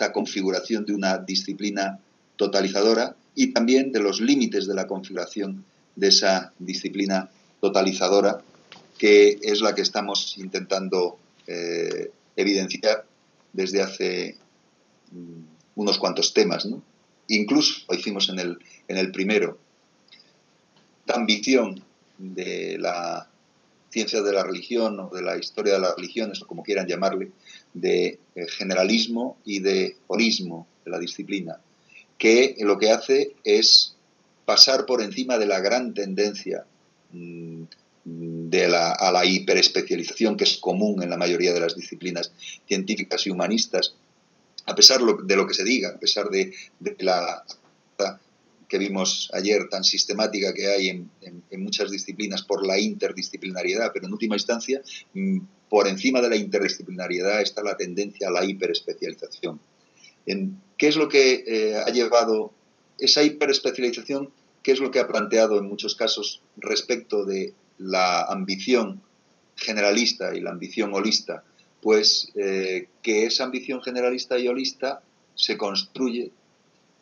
esta configuración de una disciplina totalizadora y también de los límites de la configuración de esa disciplina totalizadora, que es la que estamos intentando evidenciar desde hace unos cuantos temas, ¿no? Incluso lo hicimos en el primero. La ambición de la ciencia de la religión o de la historia de las religiones, o como quieran llamarle, de generalismo y de holismo de la disciplina, que lo que hace es pasar por encima de la gran tendencia a la hiperespecialización que es común en la mayoría de las disciplinas científicas y humanistas, a pesar de lo que se diga, a pesar de la que vimos ayer tan sistemática que hay en muchas disciplinas por la interdisciplinariedad, pero en última instancia, por encima de la interdisciplinariedad está la tendencia a la hiperespecialización. ¿Qué es lo que ha llevado esa hiperespecialización? ¿Qué es lo que ha planteado en muchos casos respecto de la ambición generalista y la ambición holista? Pues que esa ambición generalista y holista se construye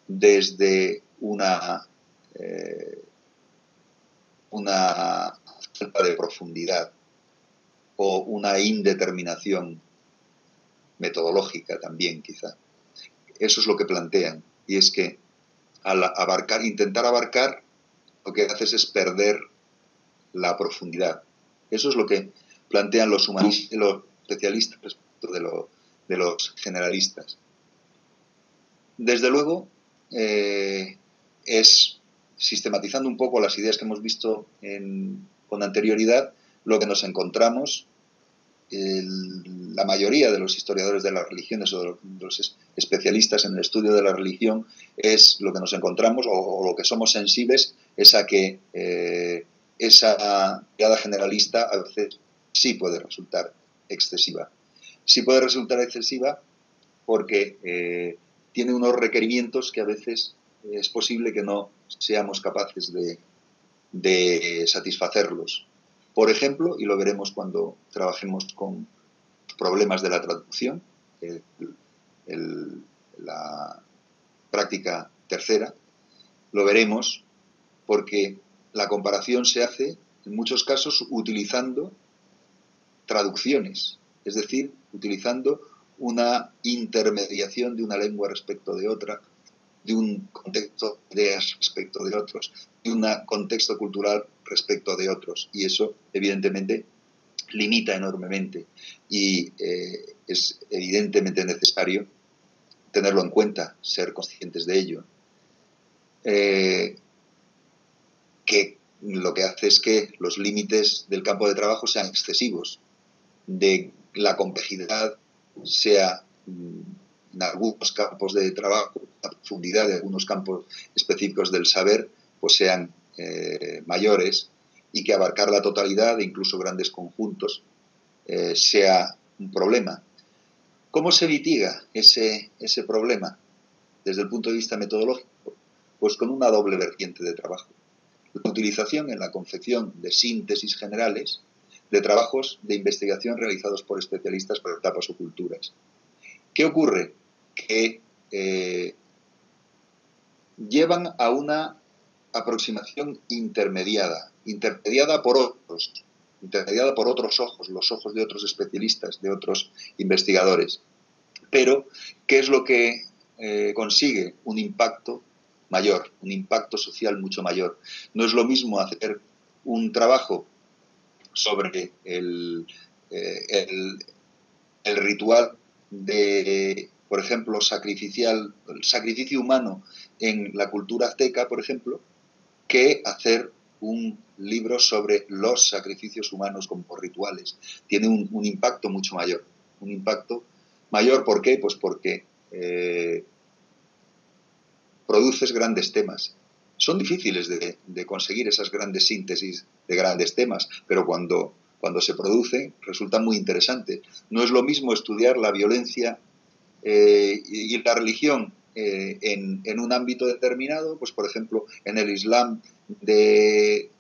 desde una falta de profundidad o una indeterminación metodológica también, quizá. Eso es lo que plantean, y es que al intentar abarcar, lo que haces es perder la profundidad. Eso es lo que plantean los humanistas, los especialistas respecto de los generalistas. Desde luego, es sistematizando un poco las ideas que hemos visto con anterioridad, lo que nos encontramos. La mayoría de los historiadores de las religiones o de los especialistas en el estudio de la religión, es lo que nos encontramos o lo que somos sensibles es a que esa mirada generalista a veces sí puede resultar excesiva. Sí puede resultar excesiva porque tiene unos requerimientos que a veces es posible que no seamos capaces de satisfacerlos. Por ejemplo, y lo veremos cuando trabajemos con problemas de la traducción, la práctica tercera, lo veremos porque la comparación se hace en muchos casos utilizando traducciones, es decir, utilizando una intermediación de una lengua respecto de otra, de un contexto de ideas respecto de otros, de un contexto cultural respecto de otros. Y eso, evidentemente, limita enormemente y es evidentemente necesario tenerlo en cuenta, ser conscientes de ello. Que lo que hace es que los límites del campo de trabajo sean excesivos, de la complejidad sea en algunos campos de trabajo, la profundidad de algunos campos específicos del saber, pues sean mayores, y que abarcar la totalidad e incluso grandes conjuntos sea un problema. ¿Cómo se mitiga ese problema desde el punto de vista metodológico? Pues con una doble vertiente de trabajo. La utilización en la confección de síntesis generales de trabajos de investigación realizados por especialistas por etapas o culturas. ¿Qué ocurre? Que llevan a una aproximación intermediada por otros ojos, los ojos de otros especialistas, de otros investigadores. Pero, ¿qué es lo que consigue? Un impacto mayor, un impacto social mucho mayor. No es lo mismo hacer un trabajo sobre el ritual de, por ejemplo, el sacrificio humano en la cultura azteca, por ejemplo, que hacer un libro sobre los sacrificios humanos como rituales. Tiene un impacto mucho mayor. Un impacto mayor, ¿por qué? Pues porque produces grandes temas. Son difíciles de conseguir esas grandes síntesis de grandes temas, pero cuando se producen resulta muy interesante. No es lo mismo estudiar la violencia y la religión en un ámbito determinado, pues por ejemplo en el Islam de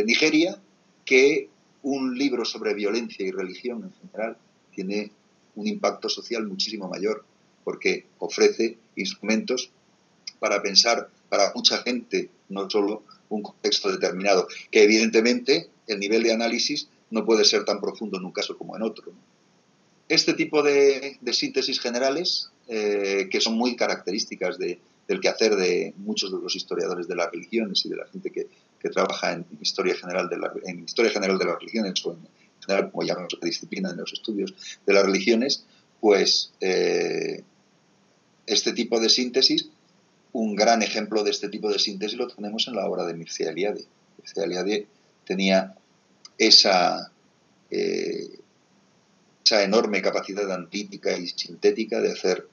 Nigeria, que un libro sobre violencia y religión en general tiene un impacto social muchísimo mayor, porque ofrece instrumentos para pensar para mucha gente, no solo un contexto determinado, que evidentemente el nivel de análisis no puede ser tan profundo en un caso como en otro. Este tipo de síntesis generales, que son muy características del quehacer de muchos de los historiadores de las religiones y de la gente que trabaja en historia general de las religiones, o en general, como llamamos la disciplina en los estudios de las religiones, pues este tipo de síntesis, un gran ejemplo de este tipo de síntesis lo tenemos en la obra de Mircea Eliade. Mircea Eliade tenía esa enorme capacidad analítica y sintética de hacer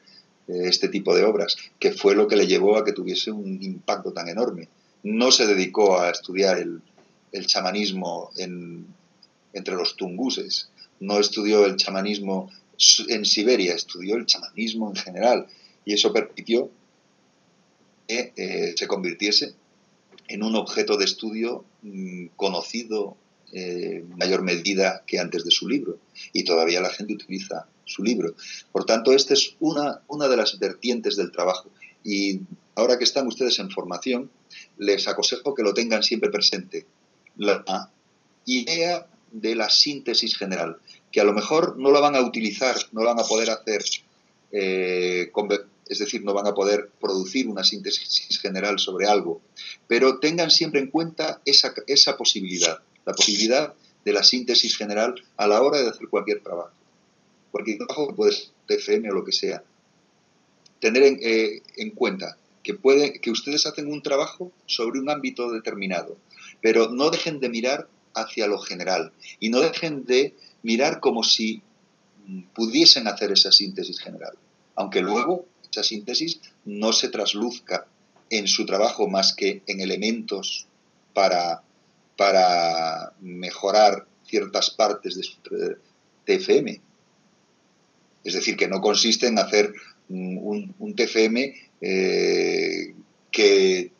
este tipo de obras, que fue lo que le llevó a que tuviese un impacto tan enorme. No se dedicó a estudiar el chamanismo entre los tunguses, no estudió el chamanismo en Siberia, estudió el chamanismo en general, y eso permitió que se convirtiese en un objeto de estudio conocido en mayor medida que antes de su libro, y todavía la gente utiliza su libro. Por tanto, esta es una de las vertientes del trabajo, y ahora que están ustedes en formación, les aconsejo que lo tengan siempre presente. La idea de la síntesis general, que a lo mejor no la van a utilizar, no la van a poder hacer, es decir, no van a poder producir una síntesis general sobre algo, pero tengan siempre en cuenta esa posibilidad, la posibilidad de la síntesis general a la hora de hacer cualquier trabajo que puede ser TFM o lo que sea. Tener en cuenta que ustedes hacen un trabajo sobre un ámbito determinado, pero no dejen de mirar hacia lo general y no dejen de mirar como si pudiesen hacer esa síntesis general, aunque luego esa síntesis no se trasluzca en su trabajo más que en elementos para mejorar ciertas partes de su TFM. Es decir, que no consiste en hacer un TFM que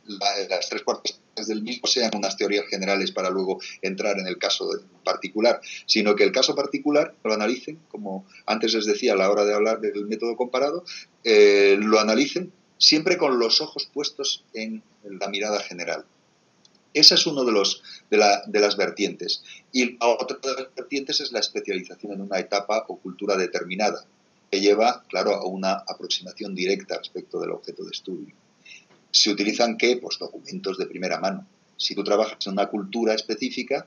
las tres cuartas partes del mismo sean unas teorías generales para luego entrar en el caso particular, sino que el caso particular lo analicen, como antes les decía a la hora de hablar del método comparado, lo analicen siempre con los ojos puestos en la mirada general. Esa es una de las vertientes. Y la otra de las vertientes es la especialización en una etapa o cultura determinada, que lleva, claro, a una aproximación directa respecto del objeto de estudio. ¿Se utilizan qué? Pues documentos de primera mano. Si tú trabajas en una cultura específica,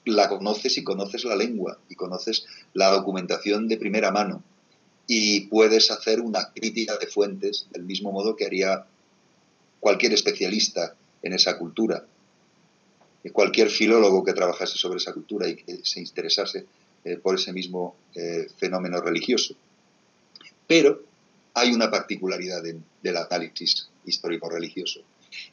la conoces y conoces la lengua y conoces la documentación de primera mano y puedes hacer una crítica de fuentes del mismo modo que haría cualquier especialista en esa cultura. Cualquier filólogo que trabajase sobre esa cultura y que se interesase por ese mismo fenómeno religioso. Pero hay una particularidad del análisis histórico-religioso,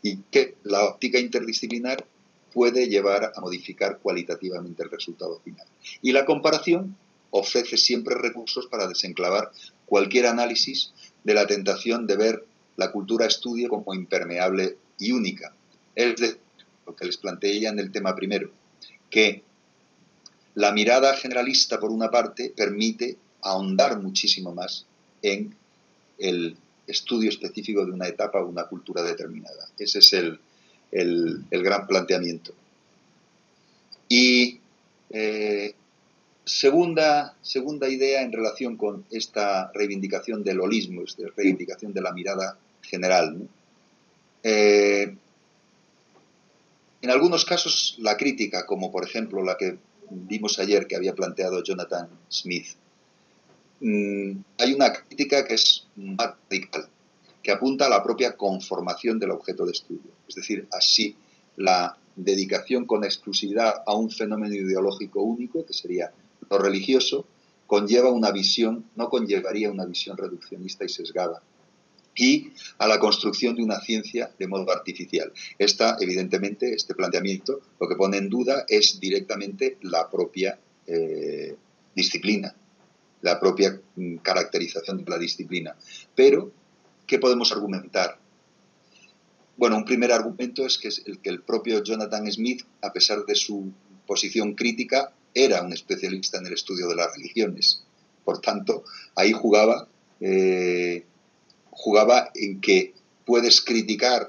y que la óptica interdisciplinar puede llevar a modificar cualitativamente el resultado final. Y la comparación ofrece siempre recursos para desenclavar cualquier análisis de la tentación de ver la cultura-estudio como impermeable y única. Es decir, lo que les planteé ya en el tema primero, que la mirada generalista, por una parte, permite ahondar muchísimo más en el estudio específico de una etapa o una cultura determinada. Ese es el gran planteamiento. Y segunda idea en relación con esta reivindicación del holismo, esta reivindicación de la mirada general, ¿no? En algunos casos la crítica, como por ejemplo la que vimos ayer que había planteado Jonathan Smith, hay una crítica que es más radical, que apunta a la propia conformación del objeto de estudio. Es decir, así la dedicación con exclusividad a un fenómeno ideológico único, que sería lo religioso, no conllevaría una visión reduccionista y sesgada, y a la construcción de una ciencia de modo artificial. Evidentemente, este planteamiento lo que pone en duda es directamente la propia disciplina, la propia caracterización de la disciplina. Pero, ¿qué podemos argumentar? Bueno, un primer argumento es que el propio Jonathan Smith, a pesar de su posición crítica, era un especialista en el estudio de las religiones. Por tanto, ahí jugaba jugaba en que puedes criticar,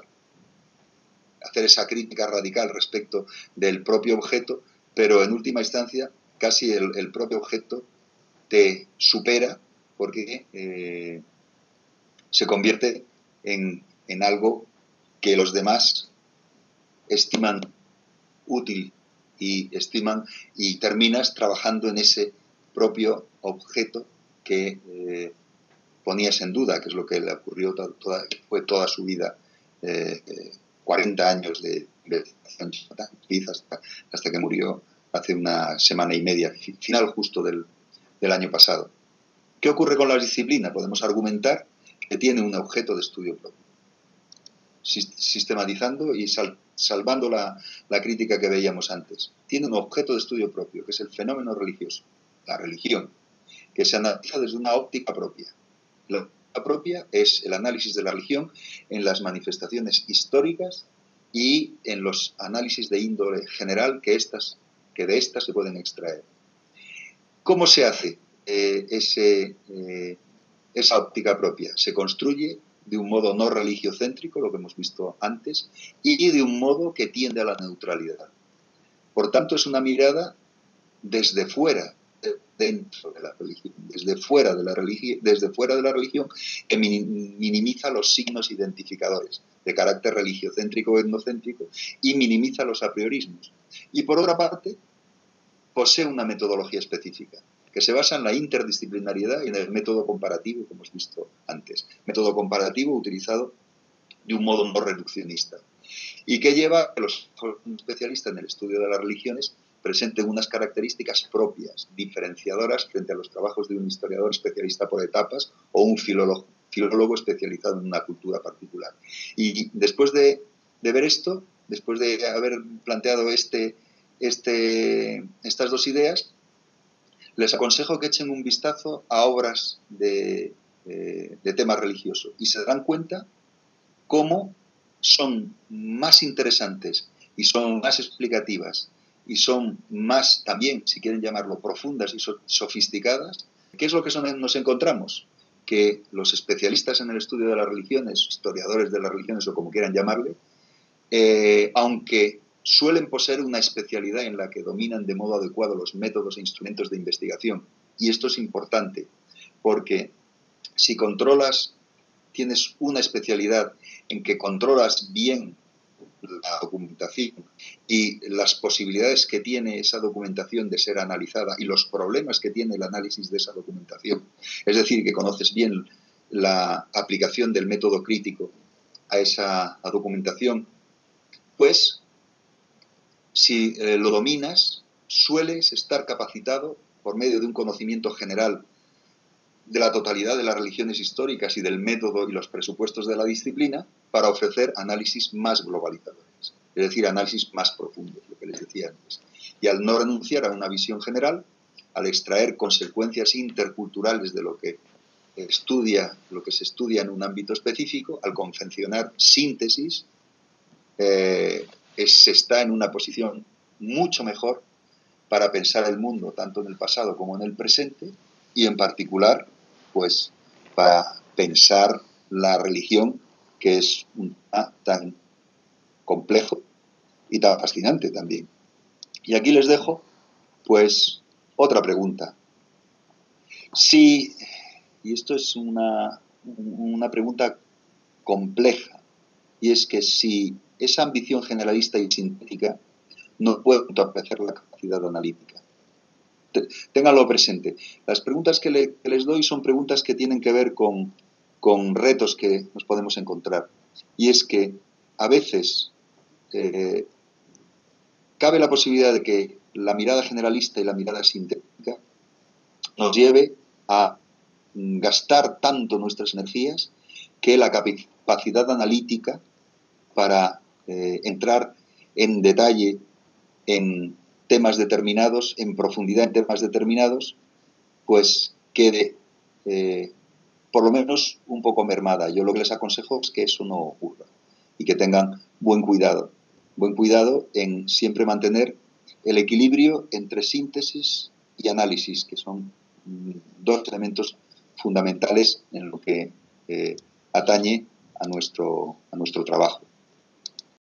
hacer esa crítica radical respecto del propio objeto, pero en última instancia casi el propio objeto te supera porque se convierte en algo que los demás estiman útil y estiman, y terminas trabajando en ese propio objeto que ponías en duda, que es lo que le ocurrió fue toda su vida, 40 años de investigación hasta que murió hace una semana y media, final justo del año pasado. ¿Qué ocurre con la disciplina? Podemos argumentar que tiene un objeto de estudio propio, sistematizando y salvando la crítica que veíamos antes. Tiene un objeto de estudio propio, que es el fenómeno religioso, la religión, que se analiza desde una óptica propia. La óptica propia es el análisis de la religión en las manifestaciones históricas y en los análisis de índole general que de estas se pueden extraer. ¿Cómo se hace esa óptica propia? Se construye de un modo no religiocéntrico, lo que hemos visto antes, y de un modo que tiende a la neutralidad. Por tanto, es una mirada desde fuera, dentro de la religión, desde fuera de la religión, que minimiza los signos identificadores de carácter religiocéntrico o etnocéntrico y minimiza los apriorismos. Y por otra parte, posee una metodología específica que se basa en la interdisciplinariedad y en el método comparativo, como hemos visto antes. Método comparativo utilizado de un modo no reduccionista y que lleva a que los especialistas en el estudio de las religiones presenten unas características propias, diferenciadoras frente a los trabajos de un historiador especialista por etapas o un filólogo especializado en una cultura particular. Y después de ver esto, después de haber planteado estas dos ideas, les aconsejo que echen un vistazo a obras de tema religioso y se darán cuenta cómo son más interesantes y son más explicativas y son más, también, si quieren llamarlo, profundas y sofisticadas. ¿Qué es lo que nos encontramos? Que los especialistas en el estudio de las religiones, historiadores de las religiones o como quieran llamarle, aunque suelen poseer una especialidad en la que dominan de modo adecuado los métodos e instrumentos de investigación. Y esto es importante, porque si tienes una especialidad en que controlas bien la documentación y las posibilidades que tiene esa documentación de ser analizada y los problemas que tiene el análisis de esa documentación, es decir, que conoces bien la aplicación del método crítico a esa documentación, pues si lo dominas, sueles estar capacitado por medio de un conocimiento general de la totalidad de las religiones históricas y del método y los presupuestos de la disciplina para ofrecer análisis más globalizadores, es decir, análisis más profundos, lo que les decía antes. Y al no renunciar a una visión general, al extraer consecuencias interculturales de lo que se estudia en un ámbito específico, al confeccionar síntesis, se está en una posición mucho mejor para pensar el mundo, tanto en el pasado como en el presente, y en particular, pues, para pensar la religión, que es un tema tan complejo y tan fascinante también. Y aquí les dejo, pues, otra pregunta. Y esto es una pregunta compleja, y es que si esa ambición generalista y sintética no puede entorpecer la capacidad analítica. Ténganlo presente. Las preguntas que les doy son preguntas que tienen que ver con retos que nos podemos encontrar. Y es que a veces cabe la posibilidad de que la mirada generalista y la mirada sintética nos lleve a gastar tanto nuestras energías que la capacidad analítica para entrar en detalle en temas determinados, en profundidad en temas determinados, pues quede por lo menos un poco mermada. Yo lo que les aconsejo es que eso no ocurra y que tengan buen cuidado en siempre mantener el equilibrio entre síntesis y análisis, que son dos elementos fundamentales en lo que atañe a nuestro trabajo.